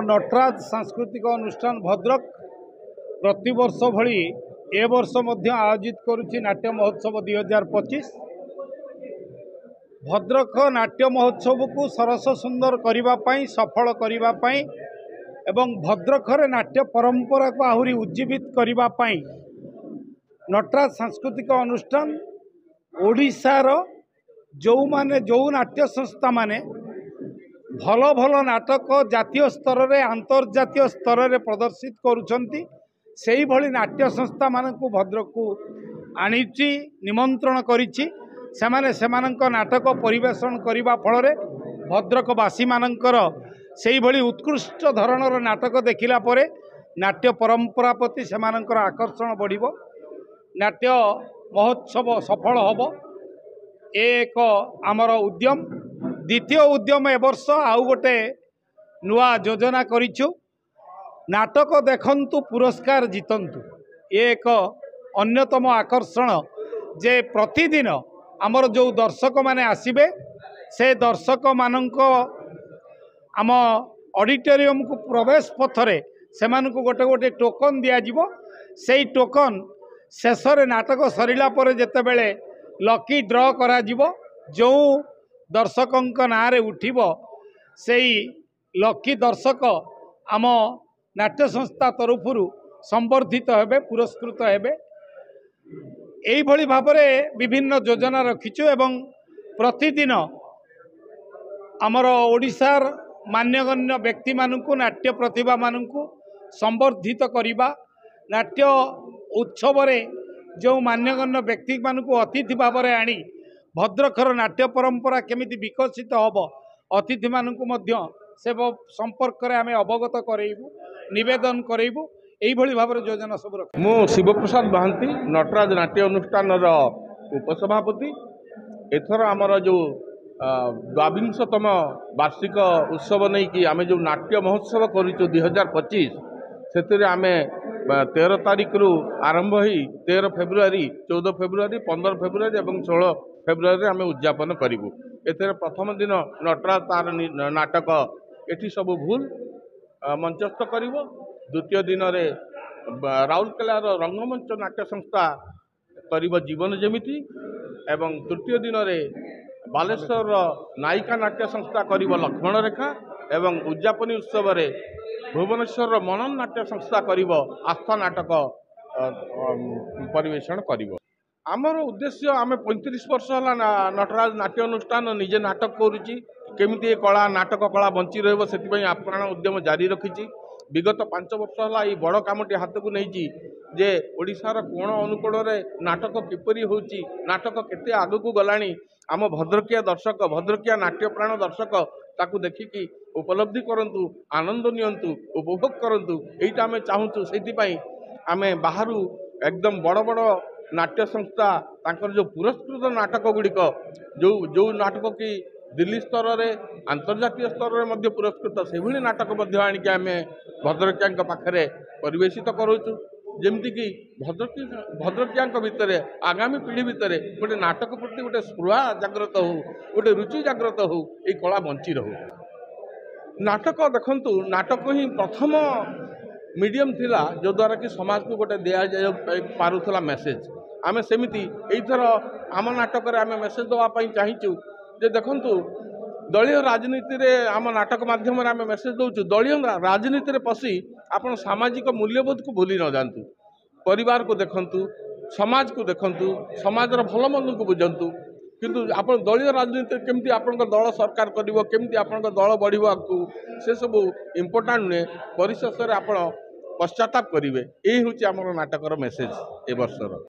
नटराज सांस्कृतिक अनुष्ठान भद्रक प्रतिवर्ष भली ए वर्ष मध्य आयोजित करुच्ची नाट्य महोत्सव 2025। भद्रक नाट्य महोत्सव को सरस सुंदर करने सफल करने एवं भद्रक नाट्य परंपरा को आहरी उज्जीवित करने नटराज सांस्कृतिक अनुष्ठान ओडिशार जो माने जो नाट्य संस्था माने भल भल नाटक जातीय स्तर रे अंतर्जातीय स्तर रे प्रदर्शित करुछंती सेही भली नाट्य संस्था मानकु भद्रक को आनीची निमंत्रण करिछि। सेमानक नाटक परिवेषण करिबा फल रे भद्रकवासी मानकर सेही भली उत्कृष्ट धरणर नाटक देखिला परे नाट्य परंपरा प्रति सेमानकर आकर्षण बढ़िबो, नाट्य महोत्सव सफल हबो। एक आमर उद्यम द्वितीय उद्यम ए वर्ष आउ गोटे नुआ योजना करिछु, नाटक देखंतु पुरस्कार जीतंतु। एक अन्यतम आकर्षण जे प्रतिदिन आमर जो दर्शक माने आसीबे से दर्शक मानक आम ऑडिटोरियम को प्रवेश पथरे सेमानकु गोटे गोटे टोकन दिया जिवो। सेई टोकन शेष रे नाटक सरिला परे जेतेबेले लकी ड्र करा जिवो, जो दर्शकंक नारे उठिबो सेई लकी दर्शक आम नाट्य संस्था तरफरु संबर्धित हेबे, पुरस्कृत हेबे। एई भली भाबरे विभिन्न योजना रखिछु एवं प्रतिदिन आमर ओडिशार मान्यगण्य व्यक्ति मानकु नाट्य प्रतिभा मानकु संबर्धित करिबा, नाट्य उत्सव रे जो मान्यगण्य व्यक्ति मानकु अतिथि भाव में आनी भद्रकर नाट्य परंपरा केमिति विकसित हम अतिथि मानकु मध्य से संपर्क में आम अवगत करेबू, निवेदन करेबू। यही भाव में योजना सब रख मु शिवप्रसाद महांती नटराज नाट्य अनुष्ठान उपसभापति। एथर आमर जो 22तम वार्षिक उत्सव नहीं कि आम जो नाट्य महोत्सव करूँ 2025 से आम 13 तारीख रु आरंभ ही 13 फेब्रुआरी 14 फेब्रुआरी 15 फेब्रुआरी और 16 फेब्रुआरी आम उद्यापन करूँ। एथर प्रथम दिन नटराज तार नाटक एटी सब भूल मंचस्थ कर, द्वितीय दिन रे राउरकेलार रंगमंच नाट्य संस्था कर जीवन जेमिति एवं तृतीय दिन रे बालेश्वर नायिका नाट्य संस्था कर लक्ष्मण रेखा एवं उद्यापनी उत्सव रे भुवनेश्वर मनन नाट्य संस्था कर आस्था नाटक परिवेषण कर। आमर उद्देश्य आम 35 वर्ष है नटराज नाट्य अनुष्ठान निजे नाटक करुच्ची केमिति कला नाटक कला बंची रहिबो सेतिपई आप्राण उद्यम जारी रखिछि। विगत 5 वर्ष है बड़ कामटी हाथ को नहीं जे ओडिशार कोण अनुकोण रे नाटक किपरि होउची, नाटक केते आगकू गलानी, आम भद्रकिया दर्शक भद्रकिया नाट्य प्राण दर्शक ताकू देखिकी उपलब्धि करंतु, आनंद नियंतु, उपभोग करंतु। एइटा आमे चाहूचु। सेतिपई आमे बाहरु एकदम बड़ बड़ नाट्य संस्था तांकर जो पुरस्कृत नाटक गुड़िक जो नाटक की दिल्ली स्तर रे अंतर्जातीय स्तर रे मध्य पुरस्कृत से भली नाटक मध्य आनिक आमे भद्रकिया पाखरे परिवेशित करूचु। जेमती कि भद्रकिया भितर आगामी पीढ़ी भितर गोटे नाटक प्रति गोटे स्पृहा जागृत हो, गोटे रुचि जागृत हो, ये कला बंची रहू। नाटक देखंतु, नाटक ही प्रथम मीडियम थिला जो द्वारा कि समाज को गोटे दिया जाय पारुथला मेसेज। आमे सेमिति एइथर आम नाटक रे आमे मेसेज दवा पई चाहिचु जे देखंतु दलीय राजनीति रे आम नाटक माध्यम रे आमे मेसेज दउचु दलीय राजनीति रे पसी आपण सामाजिक मूल्यबोध को भूली न जानतु, परिवार को देखंतु, समाज को देखंतु, समाज रो भल मंद को बुझंतु। किंतु आपण दलीय राजनीति केमती आपण दल सरकार करिवो, केमती आपण दल बढ़िबो आकु से सब इम्पोर्टेंट नुहे, परिशेष रे आपण पश्चाताप करिवे। एही होची हमर नाटकर मेसेज ए वर्षर।